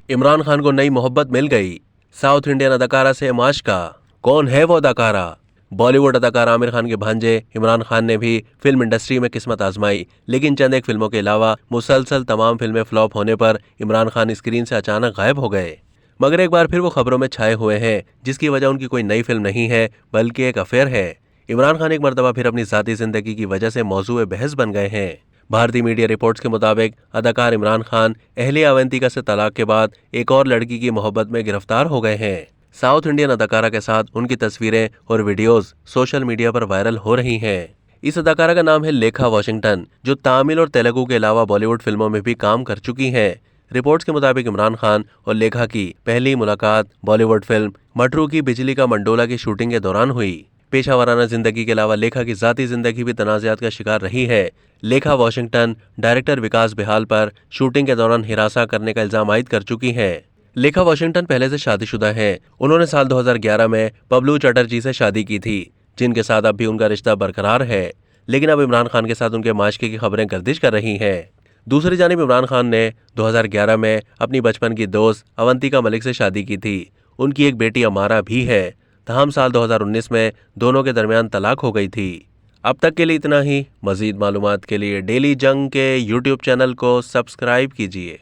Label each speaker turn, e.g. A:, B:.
A: इमरान खान को नई मोहब्बत मिल गई। साउथ इंडियन अदाकारा से माशका। कौन है वो अदाकारा? बॉलीवुड अदाकार आमिर खान के भांजे इमरान खान ने भी फिल्म इंडस्ट्री में किस्मत आजमाई, लेकिन चंद एक फिल्मों के अलावा मुसलसल तमाम फिल्में फ्लॉप होने पर इमरान खान स्क्रीन से अचानक गायब हो गए। मगर एक बार फिर वो खबरों में छाए हुए हैं, जिसकी वजह उनकी कोई नई फिल्म नहीं है बल्कि एक अफेयर है। इमरान खान एक मर्तबा फिर अपनी जाती जिंदगी की वजह से मौजूए बहस बन गए हैं। भारतीय मीडिया रिपोर्ट्स के मुताबिक अदाकार इमरान खान अहलिया अवंतिका से तलाक के बाद एक और लड़की की मोहब्बत में गिरफ्तार हो गए हैं। साउथ इंडियन अदाकारा के साथ उनकी तस्वीरें और वीडियोस सोशल मीडिया पर वायरल हो रही हैं। इस अदाकारा का नाम है लेखा वॉशिंगटन, जो तमिल और तेलुगु के अलावा बॉलीवुड फिल्मों में भी काम कर चुकी हैं। रिपोर्ट्स के मुताबिक इमरान खान और लेखा की पहली मुलाकात बॉलीवुड फिल्म मटरू की बिजली का मंडोला की शूटिंग के दौरान हुई। पेशा जिंदगी के अलावा लेखा की जाती जिंदगी भी तनाज़ात का शिकार रही है। लेखा वॉशिंगटन डायरेक्टर विकास बेहाल पर शूटिंग के दौरान हिरासा करने का इल्जाम आयद कर चुकी हैं। लेखा वॉशिंगटन पहले से शादीशुदा हैं। उन्होंने साल 2011 में बबलू चटर्जी से शादी की थी, जिनके साथ अब भी उनका रिश्ता बरकरार है। लेकिन अब इमरान खान के साथ उनके माशके की खबरें गर्दिश कर रही हैं। दूसरी जानिब इमरान खान ने 2011 में अपनी बचपन की दोस्त अवंतिका मलिक से शादी की थी। उनकी एक बेटी अमारा भी है। तमाम साल 2019 में दोनों के दरमियान तलाक हो गई थी। अब तक के लिए इतना ही। मजीद मालूमात के लिए डेली जंग के यूट्यूब चैनल को सब्सक्राइब कीजिए।